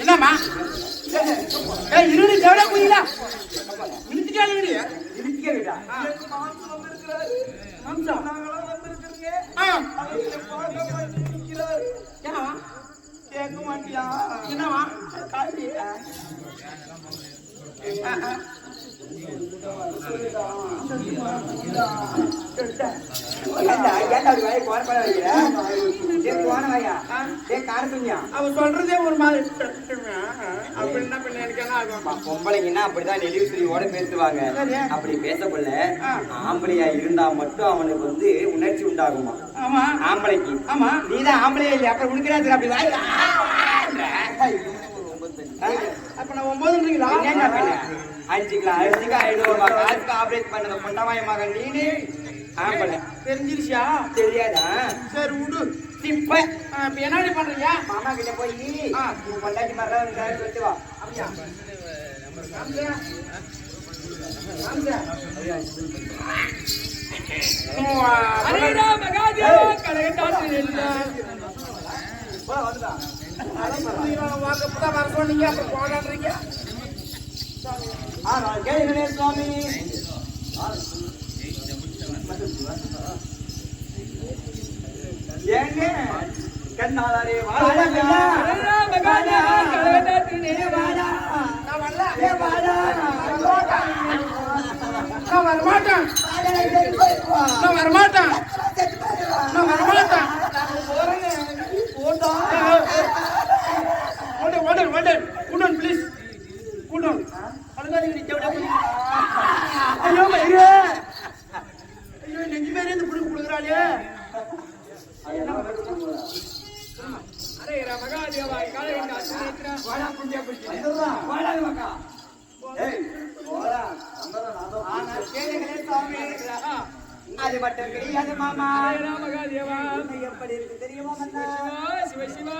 என்னம்மா இருபது செவடா குயிலா இழுத்துட்டாலுங்க இழுத்துக்கா கேட்க மாட்டியா என்னவா காட்டியா அவன் சொல்றதே ஒரு மாதிரி பொம்பளைங்கன்னா அப்படிதான் நெளிவுசிரியோட பேசுவாங்க. அப்படி பேசக்குள்ள ஆம்பளையா இருந்தா மட்டும் அவனுக்கு வந்து உணர்ச்சி உண்டாகுமா? ஆம்பளைக்கு. ஆமா, நீதான் ஆம்பளையா இல்லையா? அப்புறம் உனக்கு அப்படி வாய் அப்ப நான் 9 என்ன 5 கிலோ அரிசிக்கு 500 ரூபாய் காசுக்கு ஆபரேட் பண்ணத பொண்டமாய மகன் நீனு ஆம்பளை. தெரிஞ்சிருச்சா? தெரியாதா? சரி விடு. இப்ப என்னடி பண்றீங்க? மாமா கிட்ட போய் பொண்டாட்டி மாதிரி சொல்லிட்டு வா. அப்படியா? வாக்கப்பதான் வர சொன்னீங்க அப்புறம் போடான்றீங்க. ஆனால் கேளுங்களே சுவாமி. ஏங்க கண்ணாலே வாழ நான் வரமாட்டேன். நான் வரமாட்டேன். நான் வரமாட்டேன். கூட்டம் ப்ளீஸ் கூட்டம் ஐயோ ஐயோ ஐயோ நெஞ்சு பேரே இந்த புடி கொடுக்குறாளே. அரே மகாதேவாய் காலை வாடா புண்ணிய புடி வாடா மக்கா. ஏய் போடா அங்கதான் நாதோ. ஆனால் கேளுங்களே சுவாமி. அது மட்டும் கிடையாது மாமா. மகாதேவா எப்படி இருக்கு தெரியுமா மன்னா? சிவ சிவா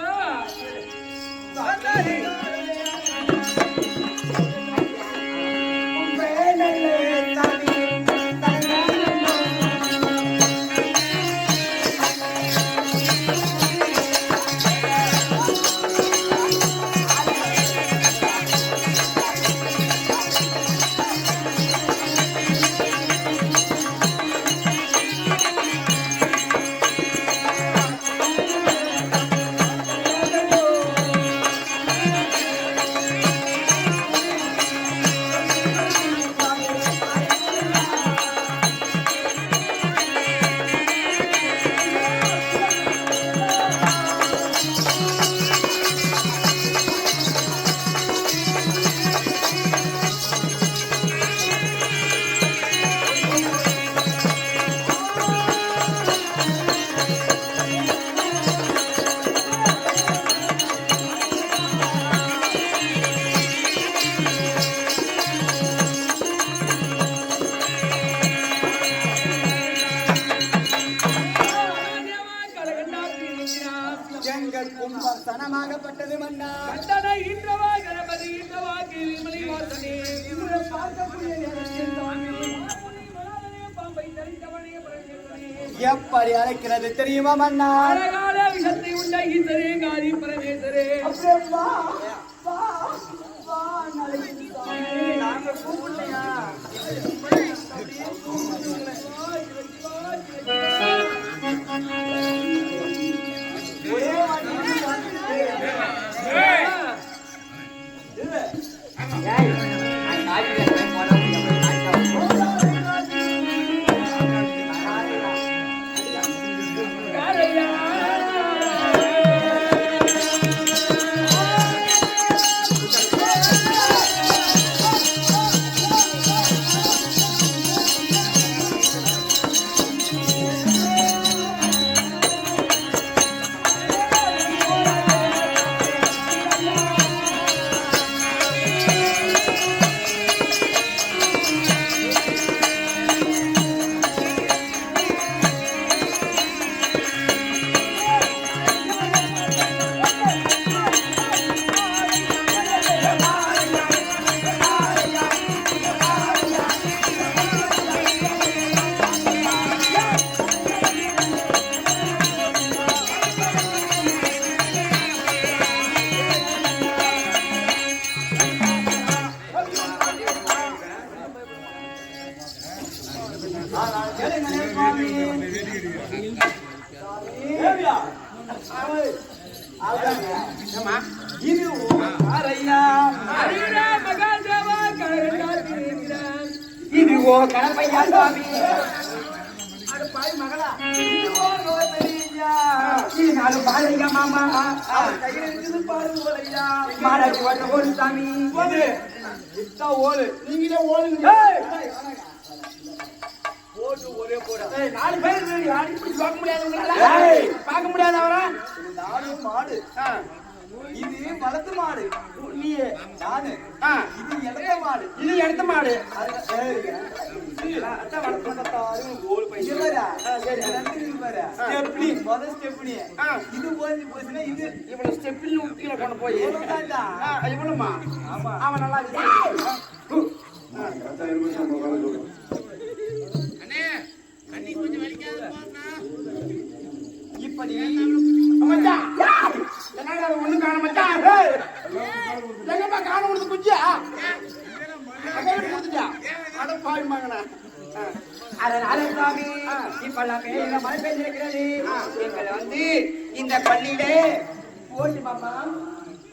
எங்கள் கும்பம் சனமாகப்பட்டது மன்னா. இன்றவா கணபதி இன்றவா கிளிமலை வாசனே பார்க்கக்கூடிய நேரத்தில் பாம்பை தரித்தவனே எப்படி அழைக்கிறது தெரியுமா மன்னா? அழகான விஷத்தை உண்ட ஈசரே காதி பரமேஸ்வரே. வா வா வா நாங்க கூப்பிடலையா? ஒரே வாட்டி இது இது ஓ கணப்பையா சுவாமி. பாய் மகளா பாலையா மாமா கையில் இருக்குது பாருங்க போலையா மாடாச்சி ஓட்ட ஓடு சாமி. ஓடு நீங்களே ஓடுங்க. போட்டு ஒரே போட 4 பேர் பார்க்க முடியாது உங்களால. ஏய். பார்க்க முடியாது அவரா. நானும் மாடு. இது வளர்த்து மாடு. நீ நானு இது இடத்த மாடு. இது எடுத்த மாடு. அதான் வளர்த்து பார்த்தாலும் கோல் பையன். சரி ஸ்டெப்னி முதல் ஸ்டெப்னி. இது போய் போச்சுன்னா இது இவ்வளவு ஸ்டெப்பில் கீழே கொண்டு போய் இவ்வளவுதான்டா. இவ்வளவுமா ஆமா அவன் நல்லா இருக்கு. இப்படி என்னடா ஒண்ணு காண அதனால சுவாமி இப்பெல்லாமே மழை பெய்திருக்கிறது. எங்களை வந்து இந்த பள்ளியிலே ஓட்டு மாமா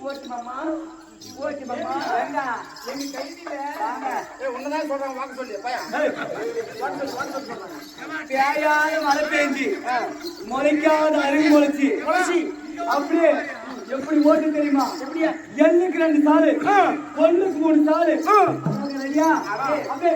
ஓட்டு மாமா ஓட்டு மாமா எங்க கைதில உன்னதான் சொல்றாங்க வாங்க சொல்லி பையன் பேயாத மழை பெய்ஞ்சு முளைக்காத அருகு முளைச்சு அப்படியே எப்படி ஓட்டு தெரியுமா? எப்படியா? எண்ணுக்கு 2 சாலு, ஒண்ணுக்கு 3 சாலு. ரெடியா? அப்படியே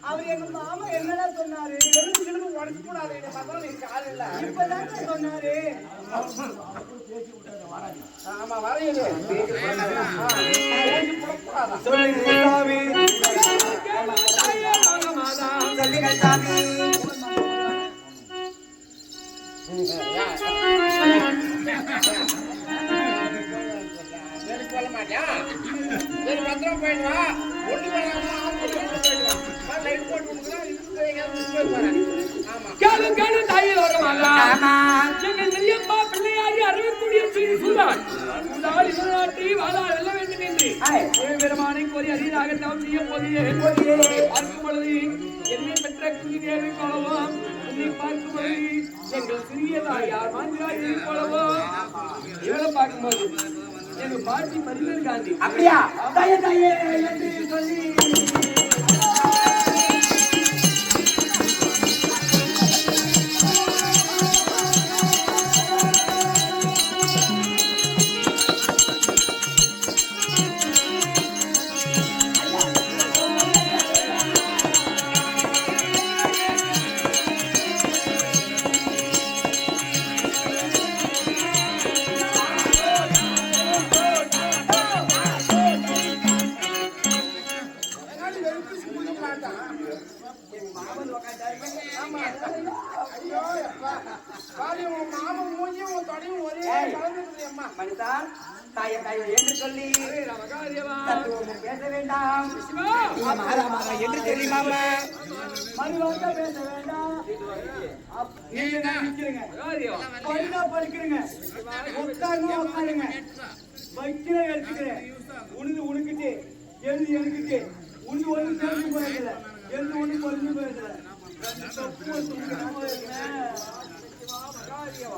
அவர் எங்க மாமா என்னடா சொன்னாரு? உடச்சு கூடாது இப்பதான் சொன்னாரு. ஆமா வரையுது சொல்ல மாட்டியா? சரி பத்திரம் போயிட்டு வா. ஒண்ணு பெருமானை கோரி அரியதாக தவம் செய்ய போதியே பார்க்கும் பொழுது என்னை பெற்ற குஞ்சிதேவி போலவோ உன்னை பார்க்கும் பொழுது எங்கள் சிறியதாய் யார் மாந்திராய் போலவோ இவளை பார்க்கும்போது எங்க பாட்டி மரியாதை காந்தி அப்படியா தாயே தாயே என்று சொல்லி தாயை தாயை என்று சொல்லி பேச வேண்டாம் என்று சொல்லி மாமா மறுவாக்க பேச வேண்டாம். படிக்கிறேங்க உட்காருங்க உட்காருங்க வைக்கிற எடுத்துக்கிறேன். உனது உனக்கிட்டு எழுதி எனக்கிட்டு உனது ஒன்று தெரிஞ்சு போயிருக்கல எழுது ஒன்று பொறிஞ்சு போயிருக்கல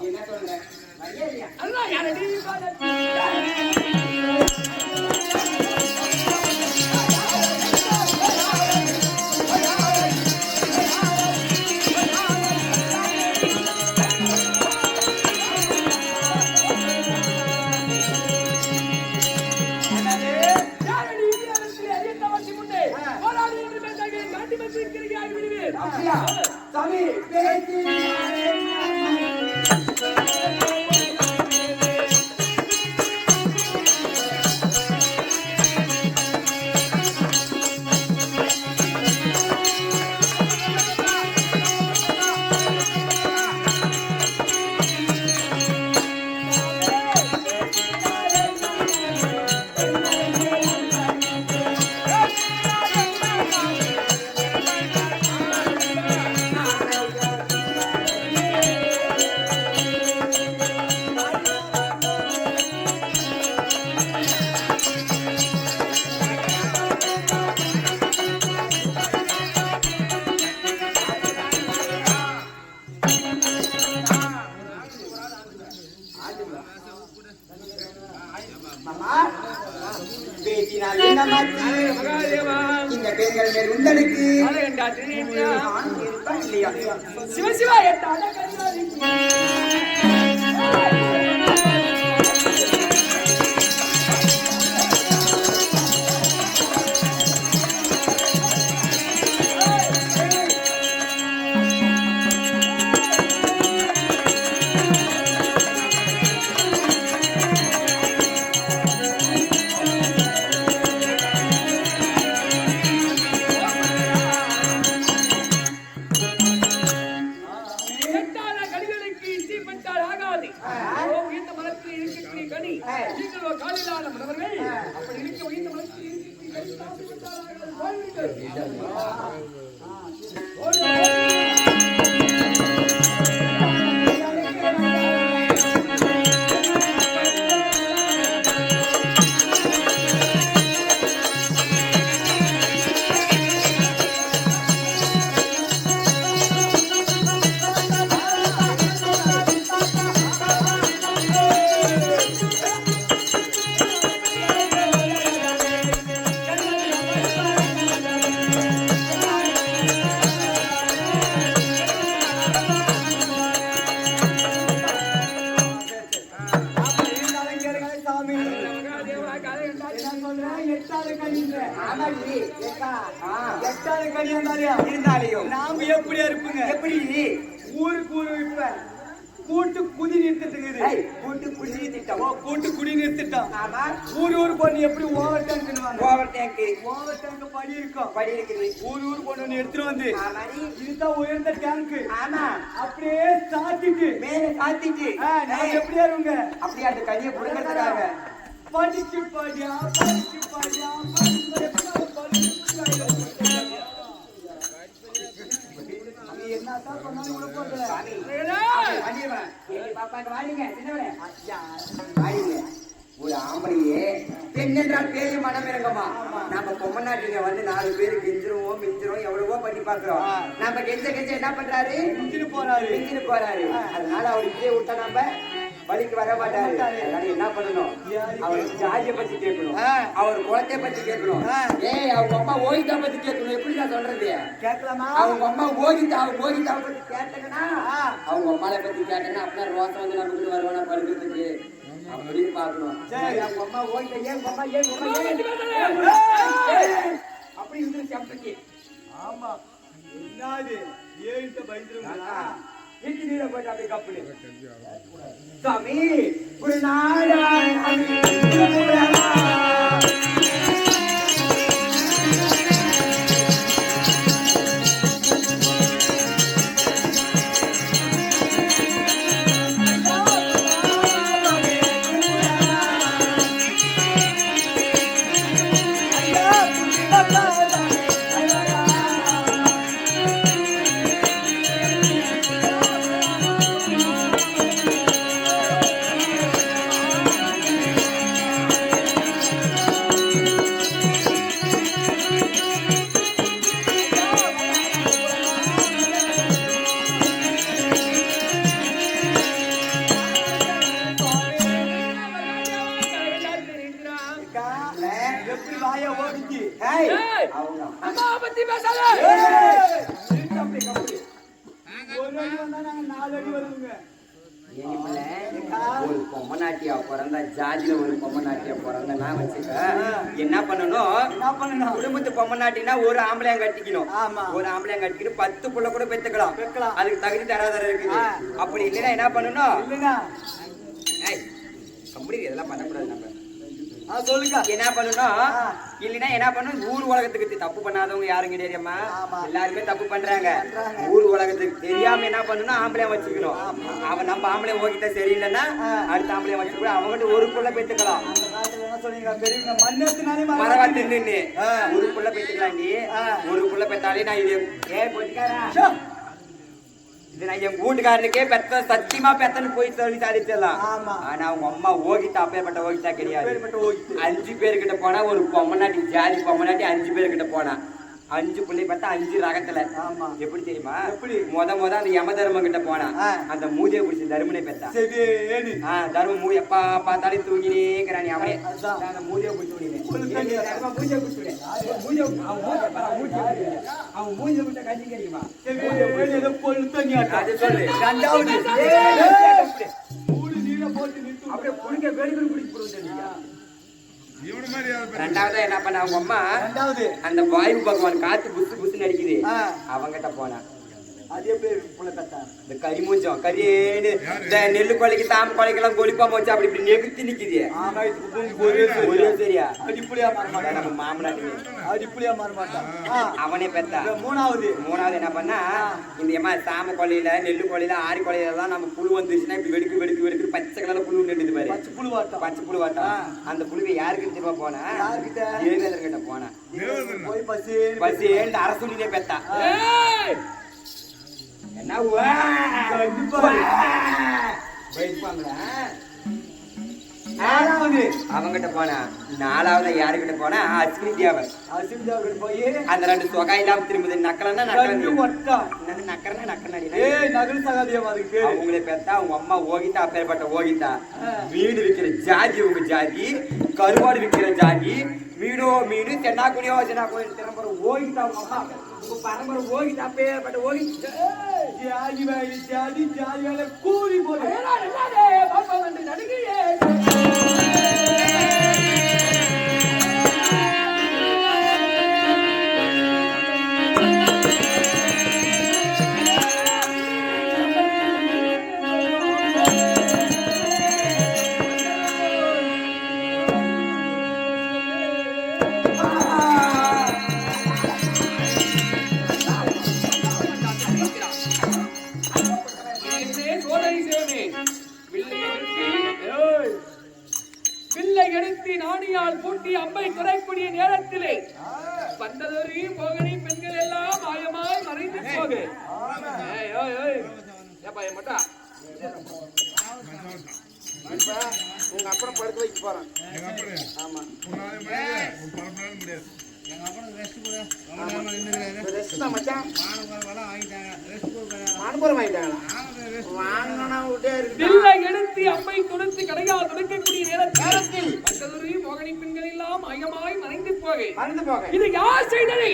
என்ன சொல்றேன் அதான் யாரடி சாமி மேல் உந்தனுக்கு இல்லையா இல்லையா சிவசிவா எட்டாத கரிகாலி இருந்தாலையும் நாம எப்படியா இருப்புங்க எப்படி ஊருக்கு ஊரு இப்ப கூட்டு குடி நிறுத்திட்டு கூட்டு குடி திட்டம் கூட்டு குடி நிறுத்திட்டோம் ஆமா ஊர் பொண்ணு எப்படி ஓவர் டேங்க் ஓவர் டேங்க் படி இருக்கும் படி இருக்குது ஊர் பொண்ணு எடுத்துட்டு வந்து ஆமாடி இதுதான் உயர்ந்த டேங்க் ஆமா அப்படியே சாத்திட்டு மேலே காத்திட்டு நான் எப்படியா இருங்க அப்படியே அந்த கனியை புடுங்கிறதுக்காக படிச்சு பாடியா என்னதான் சொன்னாலும் உள்ள போறது ஒரு ஆம்பளையே பெண் என்றால் பேரு மனம் இறங்கம்மா நம்ம பொம்மநாட்டில வந்து 4 பேரு கெஞ்சிருவோம் மிஞ்சிரும் எவ்வளவோ பண்ணி பாக்குறோம் நம்ம கெஞ்ச என்ன பண்றாரு மிஞ்சிட்டு போறாரு அதனால அவர் இதே விட்டா நம்ம வழிக்கு வர மாட்டாரு அதனால என்ன பண்ணணும் அவர் ஜாதியை பத்தி கேட்கணும் அவர் குலத்தை பத்தி கேட்கணும் அவங்க அம்மா ஓகிதா பத்தி கேட்கணும் எப்படி நான் சொல்றது கேட்கலாமா அவங்க அம்மா ஓகிதாவை பத்தி கேட்டாங்கன்னா அவங்க அம்மாவை பத்தி கேட்டாங்கன்னா அப்படின்னா ரோசம் வந்து நம்ம கூட வருவானா படுக்கிறதுக்கு அப்படின்னு பாக்கணும் அவங்க அம்மா ஓகிதா ஏன் அப்படி இருந்து சம்பத்தி ஆமா என்னது ஏன்ட்ட பயந்துருங்களா வீட்டு நீரை போயிட்டு அப்படியே கப்பலு சாமி ஒரு நாடா எப்படி வாய ஓடிச்சு அவங்க அம்மா பத்தி பேசாத ஒரு அடி வந்தா நாங்க 4 அடி வருவோங்க ஒரு பொம்மநாட்டியா பிறந்த ஜாதியில ஒரு பொம்மநாட்டியா பிறந்தனா வச்சுக்க என்ன பண்ணணும் குடும்பத்து பொம்மநாட்டினா ஒரு ஆம்பளையம் கட்டிக்கணும் ஒரு ஆம்பளையம் கட்டிக்கிட்டு 10 புள்ள கூட பெத்துக்கலாம் அதுக்கு தகுதி தராதர இருக்குது அப்படி இல்லைன்னா என்ன பண்ணணும் அப்படி இதெல்லாம் பண்ணக்கூடாது நம்ம சொல்லுங்க என்ன பண்ணணும் இல்லைன்னா என்ன பண்ணணும் ஊர் உலகத்துக்கு தப்பு பண்ணாதவங்க யாரும் கிடையாதுமா எல்லாருமே தப்பு பண்றாங்க ஊர் உலகத்துக்கு தெரியாம என்ன பண்ணணும் ஆம்பளையம் வச்சுக்கணும் அவன் நம்ம ஆம்பளையம் ஓகிட்ட சரியில்லைன்னா அடுத்த ஆம்பளையம் வச்சுக்கூட அவங்ககிட்ட ஒரு புள்ள பெற்றுக்கலாம் மரவா தின்னு ஒரு புள்ள பெற்றுக்கலாம் நீ ஒரு புள்ள பெற்றாலே நான் இது போட்டுக்காரா இது நான் என் வீட்டுக்காரனுக்கே பெத்த சத்தியமா பெத்தன்னு போய் சொல்லி சாதிச்சிடலாம் ஆனா அவங்க அம்மா ஓகிட்டா அப்பேற்பட்ட ஓகிட்டா கிடையாது 5 பேர்கிட்ட போனா ஒரு பொம்மநாட்டி ஜாதி பொம்மநாட்டி 5 பேர்கிட்ட போனா 5 புள்ளை பார்த்தா 5 ரகத்துல. ஆமா. எப்படி தெரியுமா? எப்படி? முத அந்த யம தர்மம் கிட்ட போனா அந்த மூதியை பிடிச்சி தருமனை பெத்தா. சரி. தர்மம் மூ எப்பா பார்த்தாலும் தூங்கினேங்கிறானே அவனே. அந்த மூதியை பிடிச்சி அவன் மூதியை விட்ட கஞ்சி தெரியுமா? அது சொல்லு. அப்படியே குடிக்க வேடிக்கை குடிக்க போடுங்க. ரெண்டாவது என்ன பண்ண அவங்க அம்மா அந்த வாயு பகவான் காத்து புசு புசு நடிக்குது அவங்கிட்ட போனா. அது எப்படி புள்ள கட்டா இந்த கறி மூஞ்சம் கறியேன்னு இந்த நெல்லு கொலைக்கு தாம கொலைக்கெல்லாம் கொலிப்பாம வச்சு அப்படி இப்படி நெகுத்தி நிக்குது. ஒரே சரியா அடிப்படையா மாறமாட்டா நம்ம மாமனாட்டி அடிப்படையா மாறமாட்டா. அவனே பெத்தா. மூணாவது என்ன பண்ணா இந்த ஏமா தாம கொலையில நெல்லு கொலையில ஆரி கொலையில எல்லாம் நம்ம புழு வந்துருச்சுன்னா இப்படி வெடுக்கு பச்சை கலர்ல புழு நெடுது பாரு. பச்சை புழு வாட்டா. அந்த புழுவை யாருக்கு திரும்ப போனா தேவேந்திரன் கிட்ட போனா. போய் பஸ் ஏண்டு அரசுலிலே பெத்தா. என்ன அவங்கிட்ட போனா. நாலாவது யாருக்கிட்ட போனா அஸ்வினி தேவன். போய் அந்த 2 சொகை இல்லாம திரும்புது. நக்கலன்னா அவங்களே பெத்தா. அவங்க அம்மா ஓகிதா அப்பேற்பட்ட ஓகிதா. மீன் விற்கிற ஜாதி உங்க ஜாதி, கருவாடு விற்கிற ஜாதி, மீனு சென்னாக்குடியோ திரும்ப ஓகிதா. அவங்க அம்மா உங்க பரம்பரை ஓகிதா அப்பேற்பட்ட ஓகிதா. ஜாதி கூறி போது நாணியால் பூட்டி அம்பை குறைக்கூடிய நேரத்திலே வந்ததொரு மோகினி பெண்கள் எல்லாம் மாயமாய் மறைந்து போகு. உங்க அப்புறம் படுக்க வைக்க போறேன். ஆமா எடுத்து அம்பை கொடுத்து கடையால் துடைக்கக்கூடிய நேரத்தில் மோகினி பெண்கள் எல்லாம் மயமாய் மறைந்து போக. இது யார் செய்ததை?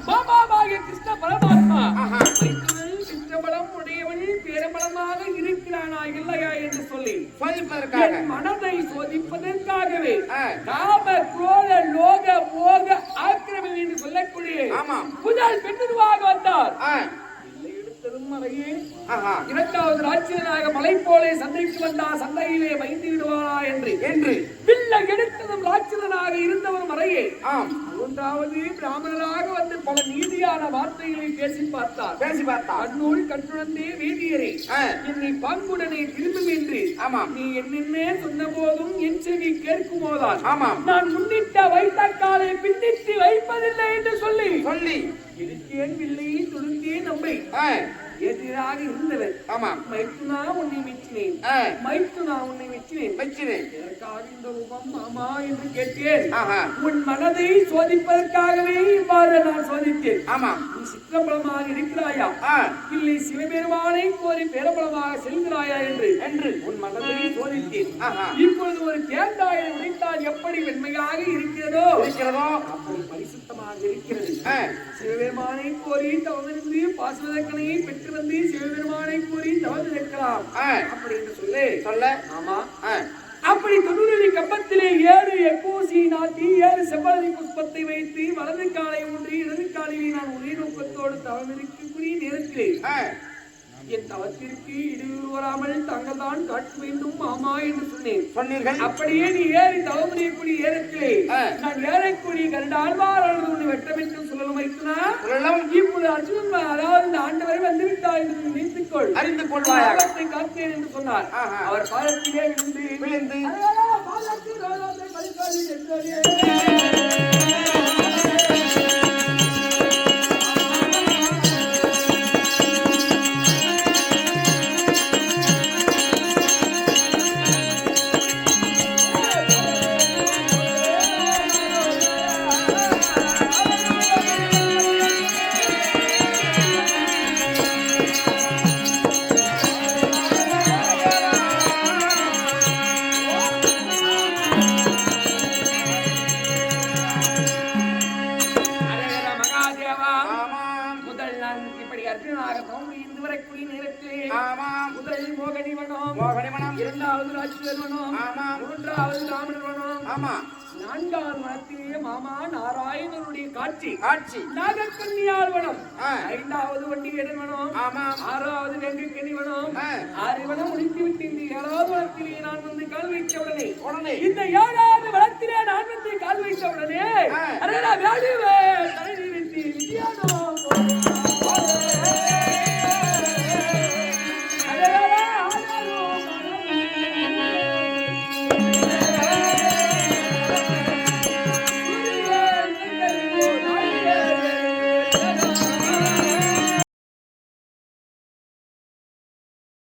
பாபாவாகிய கிருஷ்ண பரமாத்மா சிற்றபலம் உடையவன் பேரபலமாக இருக்கிறானா இல்லையா என்று சொல்லி மனதை சோதிப்பதற்காகவே காம குரோத லோக மோக ஆக்கிரமம் என்று சொல்லக்கூடிய முதல் பெண்ணுருவாக வந்தார். இரண்டாவது ராட்சியனாக மலை போலே சந்தைக்கு வந்தார். சந்தையிலே வைத்து விடுவாரா என்று பிள்ளை எடுத்ததும் ராட்சியனாக இருந்தவர் மறையே. மூன்றாவது பிராமணராக வந்து பல நீதியான வார்த்தைகளை பேசி பார்த்தார். கண்ணூல் கட்டுணர்ந்தே வீதியரே என்னை பாங்குடனே திரும்பும் என்று நீ என்னென்ன சொன்ன போதும் என் செவி கேட்கும் போதான் நான் முன்னிட்ட வைத்த காலை பின்னிட்டு வைப்பதில்லை என்று சொல்லி இருக்கேன் வில்லையை துணிந்தேன் நம்பை எதிராக இருந்தவர். மைத்துனா உன்னை மெச்சினேன் இதற்காக இந்த ரூபம் மாமா என்று கேட்டேன். உன் மனதை சோதிப்பதற்காகவே இவ்வாறு நான் சோதித்தேன். நீ சித்திரபலமாக இருக்கிறாயா இல்லை சிவபெருமானை கோரி பேரபலமாக செல்கிறாயா என்று உன் மனதை சோதித்தேன். இப்பொழுது ஒரு தேங்காயை உடைத்தால் எப்படி வெண்மையாக இருக்கிறதோ அப்படி பரிசுத்தமாக இருக்கிறது. சிவபெருமானை கோரி தவமிருந்து பாசுவதற்கனையை பெற்று வந்து சிவபெருமானை கோரி தவமிருக்கலாம் அப்படி என்று சொல்ல. ஆமா அப்படி 90 கம்பத்திலே 7 எப்பூசி நாட்டி 7 செவ்வரளி புஷ்பத்தை வைத்து வலது காலை ஊன்றி இடது காலையை நான் ஒரே நோக்கத்தோடு தவமிருக்கக்கூடிய நேரத்திலே என் தவத்திற்கு இடையூறு வராமல் தாங்கள் தான் காட்ட வேண்டும் மாமா என்று சொன்னீர்கள். அப்படியே நீ ஏறி தவம் புரியக்கூடிய நேரத்திலே நான் ஏறக்கூடிய கருடாழ்வார் உன்னை வெட்டமென்று சொல்லலும் வைத்தனா இப்பொழுது அர்ஜுனன் அதாவது இந்த ஆண்டவரை வந்துவிட்டார் என்று நினைத்துக்கொள் அறிந்து கொள்வாய் காத்தேன் என்று சொன்னார். அவர் பாதத்திலே விழுந்து வனத்திலே ஆமாம். முதல் மோகனி வனம், மோகனி வனம். இரண்டாவது ராட்சசர் வனம், ஆமாம். மூன்றாவது ராமணர் வனம், ஆமா. நான்காவது வனத்திலே மாமா நாராயணனுடைய காட்சி காட்சி. நாகக்கன்னியார் வனம், ஆ. ஐந்தாவது வண்டிகேடன் வனம், ஆமாம். ஆறாவது வெங்கக்கனி வனம், ஆ. 6 வனம் முடித்து விட்டு இந்த 7வது வனத்திலே நான் வந்து கால் வைத்த உடனே உடனே இந்த 7வது வனத்திலே நான் வந்து கால் வைத்த உடனே ஆ. அரேடா வேடு